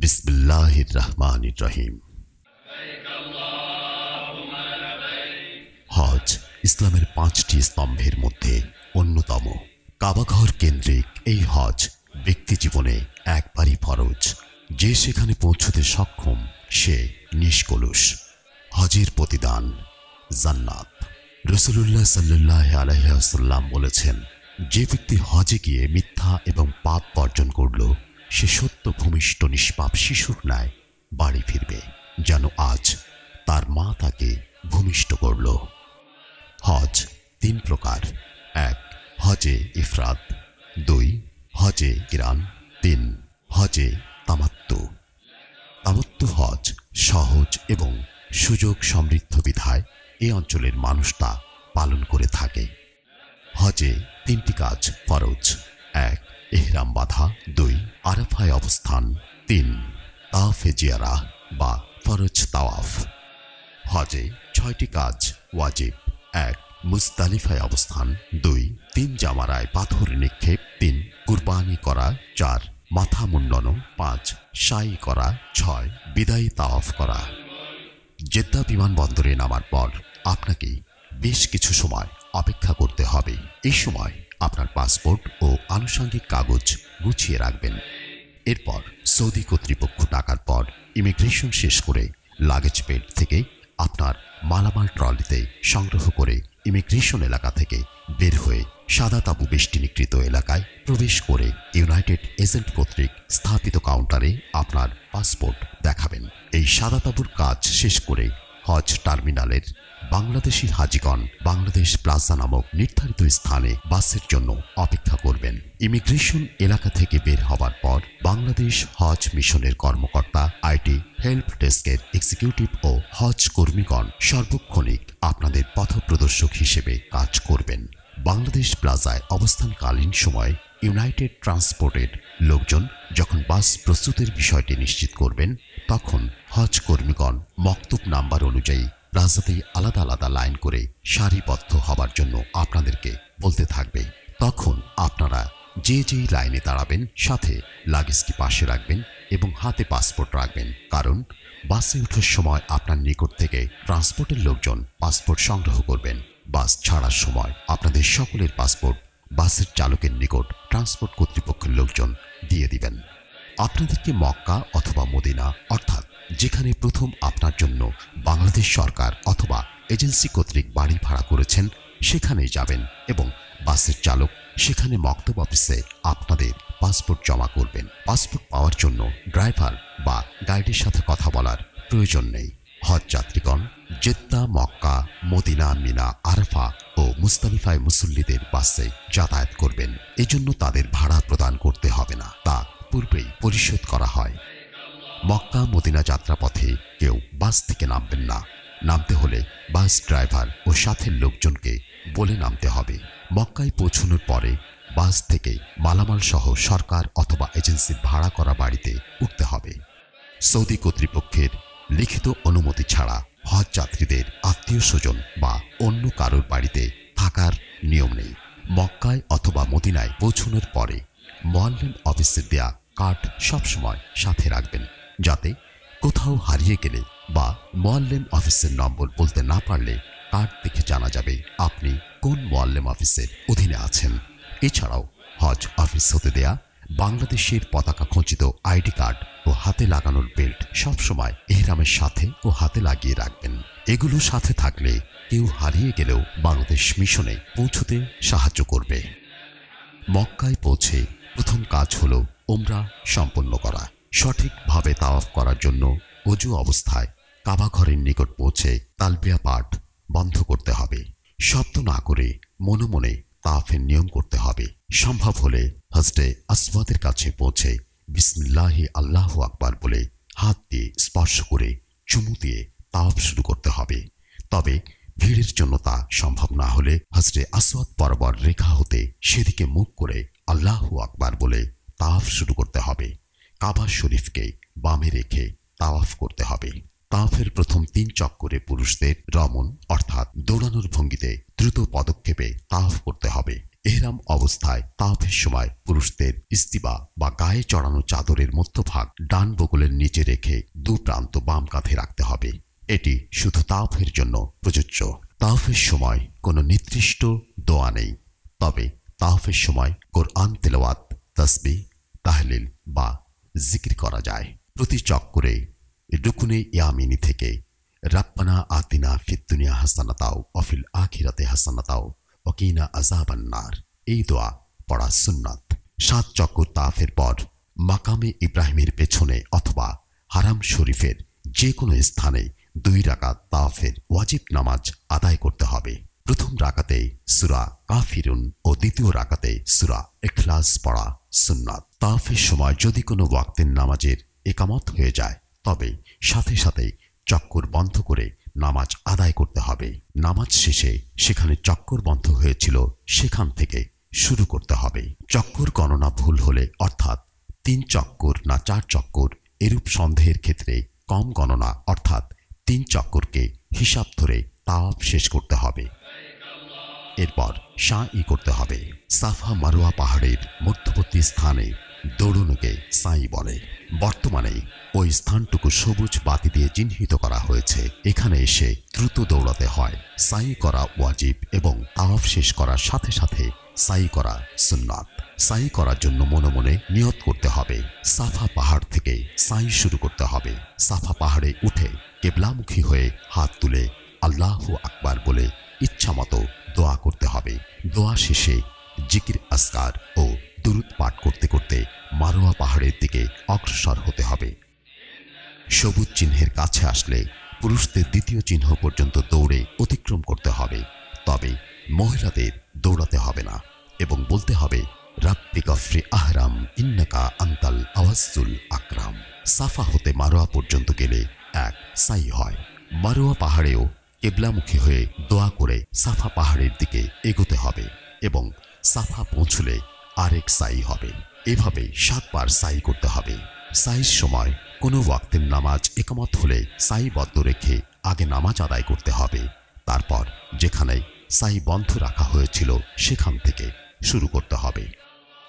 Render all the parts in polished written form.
বিসমিল্লাহির রহমানির রহিম। হজ ইসলামের 5টি স্তম্ভের মধ্যে অন্যতম। কাবাঘর কেন্দ্রিক এই হজ ব্যক্তি জীবনে একবারই ফরজ। যে সেখানে পৌঁছতে সক্ষম সে নিষ্কলুষ। হজের প্রতিদান জান্নাত। রাসূলুল্লাহ সাল্লাল্লাহু আলাইহি ওয়াসাল্লাম বলেছেন, যে ব্যক্তি হজে গিয়ে মিথ্যা এবং পাপ বর্জন করল, সে সত্য ভূমিষ্ঠ নিষ্পাপ শিশুর ন্যায় বাড়ি ফিরবে, যেন আজ তার মা তাকে ভূমিষ্ঠ করল। হজ 3 প্রকার। 1. হজে ইফরাদ। 2. হজে কিরান। 3. হজে তামাত্তু। তামাত্তু হজ সহজ এবং সুযোগ সমৃদ্ধ বিধায় এই অঞ্চলের মানুষ তা পালন করে থাকে। হজে 3টি কাজ ফরজ। 1. ইহরাম বাঁধা। 2. আরাফায় অবস্থান। 3. তাওয়াফে জিয়ারাহ বা ফরজ তাওয়াফ। হজে 6টি কাজ ওয়াজিব। 1. মুজদালিফায় অবস্থান। 2. 3 জামারায় পাথর নিক্ষেপ। 3. কুরবানি করা। 4. মাথা মুন্ডন। 5. সাই করা। 6. বিদায়ী তাওয়াফ করা। জেদ্দা বিমানবন্দরে নামার পর আপনাকে বেশ কিছু সময় অপেক্ষা করতে হবে। এই সময় আপনার পাসপোর্ট ও আনুষঙ্গিক কাগজ গুছিয়ে রাখবেন। এরপর সৌদি কর্তৃপক্ষ ডাকার পর ইমিগ্রেশন শেষ করে লাগেজ বেল্ট থেকে আপনার মালামাল ট্রলিতে সংগ্রহ করে ইমিগ্রেশন এলাকা থেকে বের হয়ে সাদা তাঁবু বেষ্টিনীকৃত এলাকায় প্রবেশ করে ইউনাইটেড এজেন্ট কর্তৃক স্থাপিত কাউন্টারে আপনার পাসপোর্ট দেখাবেন। এই সাদা তাঁবুর কাজ শেষ করে হজ টার্মিনালের বাংলাদেশি হাজিগণ বাংলাদেশ প্লাজা নামক নির্ধারিত স্থানে বাসের জন্য অপেক্ষা করবেন। ইমিগ্রেশন এলাকা থেকে বের হওয়ার পর বাংলাদেশ হজ মিশনের কর্মকর্তা, আইটি হেল্প ডেস্কের এক্সিকিউটিভ ও হজ কর্মীগণ সার্বক্ষণিক আপনাদের পথপ্রদর্শক হিসেবে কাজ করবেন। বাংলাদেশ প্লাজায় অবস্থানকালীন সময় ইউনাইটেড ট্রান্সপোর্টের লোকজন যখন বাস প্রস্তুতের বিষয়টি নিশ্চিত করবেন, তখন হজ কর্মীগণ মক্তব নাম্বার অনুযায়ী প্লাজাতেই আলাদা আলাদা লাইন করে সারিবদ্ধ হবার জন্য আপনাদেরকে বলতে থাকবে। তখন আপনারা যেই লাইনে দাঁড়াবেন, সাথে লাগেজটি পাশে রাখবেন এবং হাতে পাসপোর্ট রাখবেন, কারণ বাসে ওঠার সময় আপনার নিকট থেকে ট্রান্সপোর্টের লোকজন পাসপোর্ট সংগ্রহ করবেন। বাস ছাড়ার সময় আপনাদের সকলের পাসপোর্ট বাসের চালকের নিকট ট্রান্সপোর্ট কর্তৃপক্ষের লোকজন দিয়ে দিবেন। আপনাদেরকে মক্কা অথবা মদিনা, অর্থাৎ যেখানে প্রথম আপনার জন্য বাংলাদেশ সরকার অথবা এজেন্সি কর্তৃক বাড়ি ভাড়া করেছেন, সেখানেই যাবেন এবং বাসের চালক সেখানে মক্তব অফিসে আপনাদের পাসপোর্ট জমা করবেন। পাসপোর্ট পাওয়ার জন্য ড্রাইভার বা গাইডের সাথে কথা বলার প্রয়োজন নেই। হজ যাত্রীগণ জেদ্দা, মক্কা, মদিনা, মিনা, আরাফা ও মুজদালিফায় মুসল্লিদের বাসে যাতায়াত করবেন। এজন্য তাদের ভাড়া প্রদান করতে হবে না, তা পূর্বেই পরিশোধ করা হয়। মক্কা মদিনা যাত্রাপথে কেউ বাস থেকে নামবেন না। নামতে হলে বাস ড্রাইভার ও সাথের লোকজনকে বলে নামতে হবে। মক্কায় পৌঁছানোর পরে বাস থেকে মালামাল সহ সরকার অথবা এজেন্সির ভাড়া করা বাড়িতে উঠতে হবে। সৌদি কর্তৃপক্ষের লিখিত অনুমতি ছাড়া হজ যাত্রীদের আত্মীয় স্বজন বা অন্য কারোর বাড়িতে থাকার নিয়ম নেই। মক্কায় অথবা মদিনায় পৌঁছানোর পরে মুআল্লিম অফিসের দেয়া কার্ড সবসময় সাথে রাখবেন, যাতে কোথাও হারিয়ে গেলে বা মুআল্লিম অফিসের নম্বর বলতে না পারলে কার্ড দেখে জানা যাবে আপনি কোন মুআল্লিম অফিসের অধীনে আছেন। এছাড়াও হজ অফিস হতে দেয়া বাংলাদেশের পতাকা খচিত আইডি কার্ড ও হাতে লাগানোর বেল্ট সবসময় ইহরামের সাথে ও হাতে লাগিয়ে রাখবেন। এগুলো সাথে থাকলে কেউ হারিয়ে গেলেও বাংলাদেশ মিশনে পৌঁছতে সাহায্য করবে। মক্কায় পৌঁছে প্রথম কাজ হলো উমরা সম্পন্ন করা। সঠিকভাবে তাওয়াফ করার জন্য ওযু অবস্থায় কাবা ঘরের নিকট পৌঁছে তালবিয়া পাঠ বন্ধ করতে হবে। শব্দ না করে মনে মনে তাওয়াফের নিয়ম করতে হবে। সম্ভব হলে হজরে আসওয়াদের কাছে পৌঁছে বিসমিল্লাহি আল্লাহু আকবার বলে হাত দিয়ে স্পর্শ করে চুমু দিয়ে তাওয়াফ শুরু করতে হবে। তবে ভিড়ের জন্য তা সম্ভব না হলে হজরে আসওয়াদ বরাবর রেখা হতে সেদিকে মুখ করে আল্লাহু আকবার বলে তাওয়াফ শুরু করতে হবে। কাবা শরীফকে বামে রেখে তাওয়াফ করতে হবে। তাওয়াফের প্রথম 3 চক্করে পুরুষদের রমণ অর্থাৎ দৌড়ানোর ভঙ্গিতে দ্রুত পদক্ষেপে তাওয়াফ করতে হবে। এহরাম অবস্থায় তাওয়াফের সময় পুরুষদের ইস্তিবা বা গায়ে চড়ানো চাদরের মধ্যভাগ ডান বগলের নিচে রেখে দু প্রান্ত বাম কাঁধে রাখতে হবে। এটি শুধু তাওয়াফের জন্য প্রযোজ্য। তাওয়াফের সময় কোনো নির্দিষ্ট দোয়া নেই, তবে তাওয়াফের সময় কোরআন তেলাওয়াত, তাসবিহ, তাহলিল বা জিকির করা যায়। প্রতি চক্করে রুকুনে ইয়ামিনী থেকে রাব্বানা আতিনা ফিদ দুনিয়া হাসানাতাও ওয়া ফিল আখিরাতি হাসানাতাও ওয়া কিনা আযাবান নার এই দোয়া পড়া সুন্নাত। 7 চক্কর তাওয়াফের পর মাকামে ইব্রাহিমের পেছনে অথবা হারাম শরীফের যে কোনো স্থানে 2 রাকাত তাওয়াফের ওয়াজিব নামাজ আদায় করতে হবে। প্রথম রাকাতে সূরা কাফিরুন ও দ্বিতীয় রাকাতে সূরা ইখলাস পড়া সুন্নাত। তাওয়াফের সময় যদি কোনো ওয়াক্তের নামাজের ইকামত হয়ে যায় তবে সাথে সাথে চক্কর বন্ধ করে নামাজ আদায় করতে হবে। নামাজ শেষে সেখানে চক্কর বন্ধ হয়েছিল সেখান থেকে শুরু করতে হবে। চক্কর গণনা ভুল হলে অর্থাৎ 3 চক্কর না 4 চক্কর এরূপ সন্দেহের ক্ষেত্রে কম গণনা অর্থাৎ 3 চক্করকে হিসাব ধরে তাওয়াফ শেষ করতে হবে। এরপর সাই করতে হবে। সাফা মারোয়া পাহাড়ের মধ্যবর্তী স্থানে দৌড়নোকে সাই বলে। বর্তমানে ওই স্থানটুকু সবুজ বাতি দিয়ে চিহ্নিত করা হয়েছে। এখানে এসে দ্রুত দৌড়াতে হয়। সাই করা ওয়াজিব এবং তাওয়াফ শেষ করার সাথে সাথে সাই করা সুন্নাত। সাই করার জন্য মনে মনে নিয়ত করতে হবে। সাফা পাহাড় থেকে সাই শুরু করতে হবে। সাফা পাহাড়ে উঠে কিবলামুখী হয়ে হাত তুলে আল্লাহু আকবার বলে ইচ্ছামতো দোয়া করতে হবে। দোয়া শেষে জিকির আসকার ও দুরূদ পাঠ করতে করতে মারোয়া পাহাড়ের দিকে অগ্রসর হতে হবে। সবুজ চিহ্নের কাছে আসলে পুরুষদের দ্বিতীয় চিহ্ন পর্যন্ত দৌড়ে অতিক্রম করতে হবে, তবে মহিলাদের দৌড়াতে হবে না এবং বলতে হবে রাব্বি গফরি আহরাম ইন্নাকা আনতাল আওয়াজ্জুল আকরাম। সাফা হতে মারোয়া পর্যন্ত গেলে এক সাই হয়। মারোয়া পাহাড়েও কিবলামুখী হয়ে দোয়া করে সাফা পাহাড়ের দিকে এগোতে হবে এবং সাফা পৌঁছলে আরেক সাই হবে। এভাবে 7 বার সাই করতে হবে। সাইর সময় কোনো ওয়াক্তের নামাজ ইকামত হলে সাই বদ্ধ রেখে আগে নামাজ আদায় করতে হবে। তারপর যেখানে সাই বন্ধ রাখা হয়েছিল সেখান থেকে শুরু করতে হবে।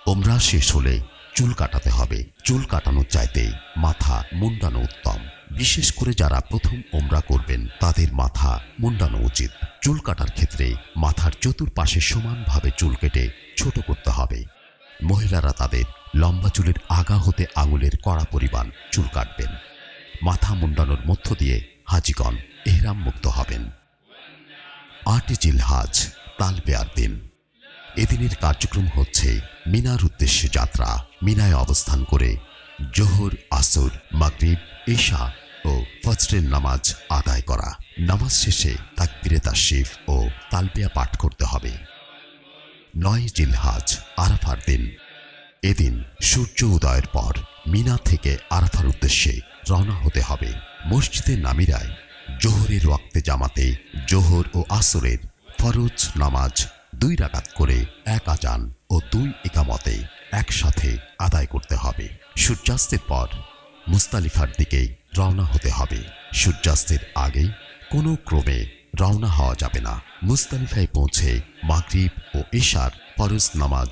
ওমরা শেষ হলে চুল কাটাতে হবে। চুল কাটানোর চাইতে মাথা মুন্ডানো উত্তম। বিশেষ করে যারা প্রথম ওমরা করবেন তাদের মাথা মুন্ডানো উচিত। চুল কাটার ক্ষেত্রে মাথার চতুর্পাশে সমানভাবে চুল কেটে ছোট করতে হবে। মহিলারা তাদের লম্বা চুলের আগা হতে আঙুলের কড়া পরিমাণ চুল কাটবেন। মাথা মুন্ডানোর মধ্য দিয়ে হাজিগণ এহরাম মুক্ত হবেন। 8 জিলহজ তালবিয়ার দিন। এদিনের কার্যক্রম হচ্ছে মিনার উদ্দেশ্যে যাত্রা। মিনায় অবস্থান করে জোহর, আসর, মাগরিব, ইশা ও ফজরের নামাজ আদায় করা। নামাজ শেষে তাকবীরে তাশরিফ ও তালবিয়া পাঠ করতে হবে। 9 জিলহজ আরাফার দিন। এদিন সূর্য উদয়ের পর মিনা থেকে আরাফার উদ্দেশ্যে রওনা হতে হবে। মসজিদে নামিরায় জোহরের ওয়াক্তে জামাতে জোহর ও আসরের ফরজ নামাজ 2 রাকাত করে 1 আজান ও 2 ইকামতে একসাথে আদায় করতে হবে। সূর্যাস্তের পর মুজদালিফার দিকে রওনা হতে হবে। সূর্যাস্তের আগে কোনো ক্রমে রওনা হওয়া যাবে না। মুজদালিফায় পৌঁছে মাগরিব ও ইশার ফরজ নামাজ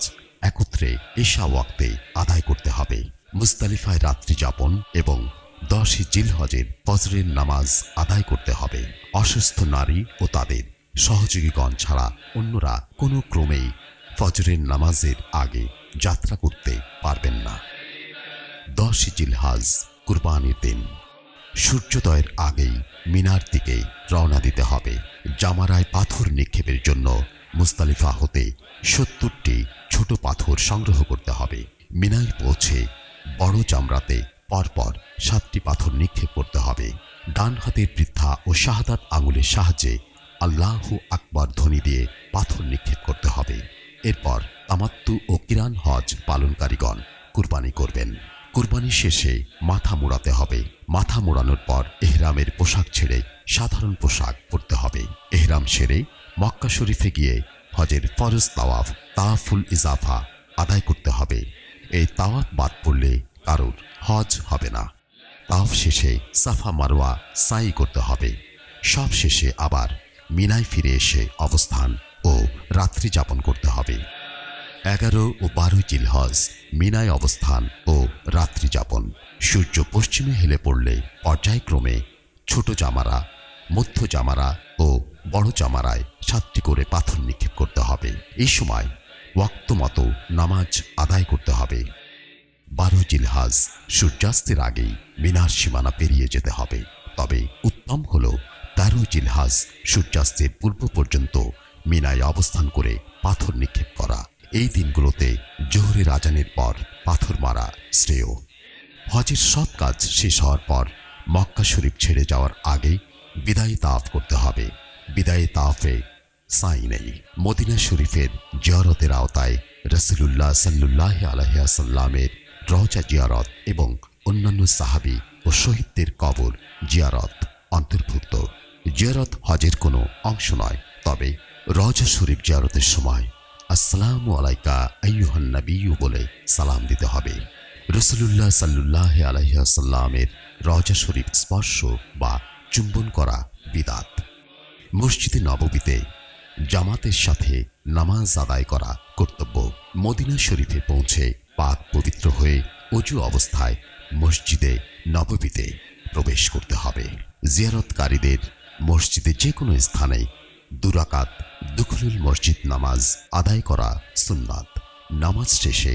একত্রে ইশা ওয়াক্তে আদায় করতে হবে। মুজদালিফায় রাত্রি যাপন এবং 10 জিলহজের ফজরের নামাজ আদায় করতে হবে। অসুস্থ নারী ও তাদের সহযোগীগণ ছাড়া অন্যরা কোনো ক্রমেই ফজরের নামাজের আগে যাত্রা করতে পারবেন না। 10 জিলহজ কুরবানির দিন। সূর্যোদয়ের আগেই মিনার দিকে রওনা দিতে হবে। জামারায় পাথর নিক্ষেপের জন্য মুজদালিফা হতে 70টি ছোট পাথর সংগ্রহ করতে হবে। মিনায় পৌঁছে বড় জামরাতে পরপর 7টি পাথর নিক্ষেপ করতে হবে। ডান হাতের বৃদ্ধা ও শাহাদাত আঙুলের সাহায্যে আল্লাহু আকবার ধ্বনি দিয়ে পাথর নিক্ষেপ করতে হবে। এরপর তামাত্তু ও কিরান হজ পালনকারীগণ কুরবানি করবেন। কুরবানি শেষে মাথা মোড়াতে হবে। মাথা মোড়ানোর পর এহরামের পোশাক ছেড়ে সাধারণ পোশাক পরতে হবে। এহরাম সেরে মক্কা শরীফে গিয়ে হজের ফরজ তাওয়াফ তাওয়াফুল ইজাফা আদায় করতে হবে। এই তাওয়াফ বাদ পড়লে কারোর হজ হবে না। তাওয়াফ শেষে সাফা মারওয়া সাই করতে হবে। সব শেষে আবার মিনায় ফিরে এসে অবস্থান ও রাত্রি যাপন করতে হবে। 11 ও 12 জিলহজ মিনায় অবস্থান ও রাত্রি যাপন। সূর্য পশ্চিমে হেলে পড়লে পর্যায়ক্রমে ছোট জামারা, মধ্য জামারা ও বড় জামারায় 7টি করে পাথর নিক্ষেপ করতে হবে। এই সময় ওয়াক্ত মতো নামাজ আদায় করতে হবে। 12 জিলহজ সূর্যাস্তের আগেই মিনার সীমানা পেরিয়ে যেতে হবে। তবে উত্তম হল 13 জিলহজ সূর্যাস্তের পূর্ব পর্যন্ত মিনায় অবস্থান করে পাথর নিক্ষেপ করা। এই দিনগুলোতে জোহরের আজানের পর পাথর মারা শ্রেয়। হজের সব কাজ শেষ হওয়ার পর মক্কা শরীফ ছেড়ে যাওয়ার আগে বিদায়ী তাওয়াফ করতে হবে। বিদায়ী তাওয়াফে সাই নেই। মদিনা শরীফের জিয়ারতের আওতায় রাসূলুল্লাহ সাল্লাল্লাহু আলাইহি ওয়াসাল্লামের রওজা জিয়ারত এবং অন্যান্য সাহাবী ও শহীদদের কবর জিয়ারত অন্তর্ভুক্ত। জিয়ারত হজের কোনো অংশ নয়, তবে রওজা শরীফ জিয়ারতের সময় আসসালামু আলাইকা আইয়ুহান নবিয়্যু বলে সালাম দিতে হবে। রাসূলুল্লাহ সাল্লাল্লাহু আলাইহি ওয়াসাল্লামের রওজা শরীফ স্পর্শ বা চুম্বন করা বিদআত। মসজিদে নববীতে জামাতের সাথে নামাজ আদায় করা কর্তব্য। মদিনা শরীফে পৌঁছে পাক পবিত্র হয়ে ওযু অবস্থায় মসজিদে নববীতে প্রবেশ করতে হবে। জিয়ারতকারীদের মসজিদে যে কোনো স্থানে 2 রাকাত দুখুলুল মসজিদ নামাজ আদায় করা সুন্নাত। নামাজ শেষে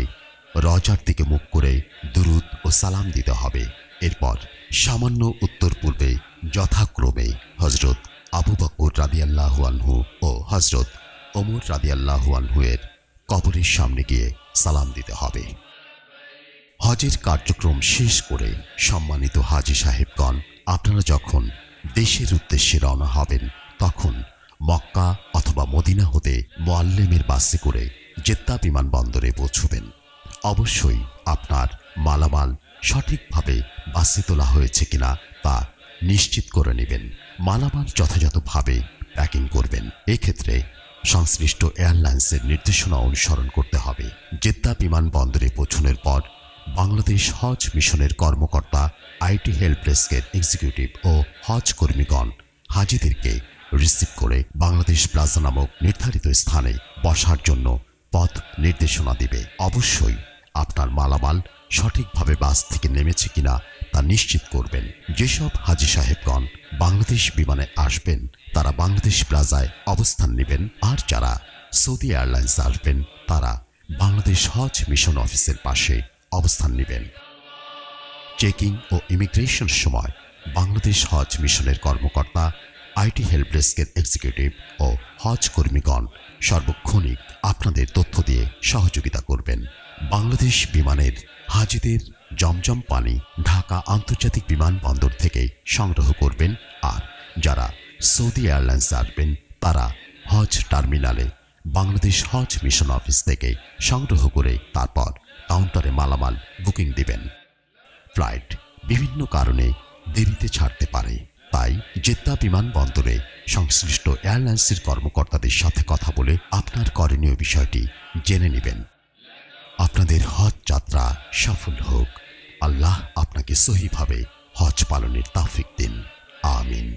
রওজার দিকে মুখ করে দুরুদ ও সালাম দিতে হবে। এরপর সামান্য উত্তর পূর্বে যথাক্রমে হযরত আবু বকর রাদিয়াল্লাহু আনহু ও হযরত ওমর রাদিয়াল্লাহু আনহু এর কবরের সামনে গিয়ে সালাম দিতে হবে। হজের কার্যক্রম শেষ করে সম্মানিত হাজী সাহেবগণ, আপনারা যখন দেশের উদ্দেশ্যে রওনা হবেন তখন মক্কা অথবা মদিনা হতে মুআল্লিমের বাসে করে জেদ্দা বিমানবন্দরে পৌঁছবেন। অবশ্যই আপনার মালামাল সঠিকভাবে বাসে তোলা হয়েছে কিনা তা নিশ্চিত করে নেবেন। মালামাল যথাযথভাবে প্যাকিং করবেন। এক্ষেত্রে সংশ্লিষ্ট এয়ারলাইন্সের নির্দেশনা অনুসরণ করতে হবে। জেদ্দা বিমানবন্দরে পৌঁছানোর পর বাংলাদেশ হজ মিশনের কর্মকর্তা, আইটি হেল্প ডেস্কের এক্সিকিউটিভ ও হজ কর্মীগণ হাজিদেরকে রিসিভ করে বাংলাদেশ প্লাজা নামক নির্ধারিত স্থানে বসার জন্য পথ নির্দেশনা দিবে। অবশ্যই আপনার মালামাল সঠিকভাবে বাস থেকে নেমেছে কিনা তা নিশ্চিত করবেন। যেসব হাজী সাহেবগণ বাংলাদেশ বিমানে আসবেন তারা বাংলাদেশ প্লাজায় অবস্থান নেবেন, আর যারা সৌদি এয়ারলাইন্স আসবেন তারা বাংলাদেশ হজ মিশন অফিসের পাশে অবস্থান নেবেন। চেকিং ও ইমিগ্রেশন সময় বাংলাদেশ হজ মিশনের কর্মকর্তা, আইটি হেল্প ডেস্কের এক্সিকিউটিভ ও হজ কর্মীগণ সর্বক্ষণিক আপনাদের তথ্য দিয়ে সহযোগিতা করবেন। বাংলাদেশ বিমানের হাজিদের জমজম পানি ঢাকা আন্তর্জাতিক বিমানবন্দর থেকে সংগ্রহ করবেন, আর যারা সৌদি এয়ারলাইন্স আসবেন তারা হজ টার্মিনালে বাংলাদেশ হজ মিশন অফিস থেকে সংগ্রহ করে তারপর কাউন্টারে মালামাল বুকিং দিবেন। ফ্লাইট বিভিন্ন কারণে দেরিতে ছাড়তে পারে, তাই জেদ্দা বিমানবন্দরে সংশ্লিষ্ট এয়ারলাইন্সের কর্মকর্তাদের সাথে কথা বলে আপনার করণীয় বিষয়টি জেনে নেবেন। আপনাদের হজ যাত্রা সফল হোক। আল্লাহ আপনাকে সহিভাবে হজ পালনের তৌফিক দিন। আমিন।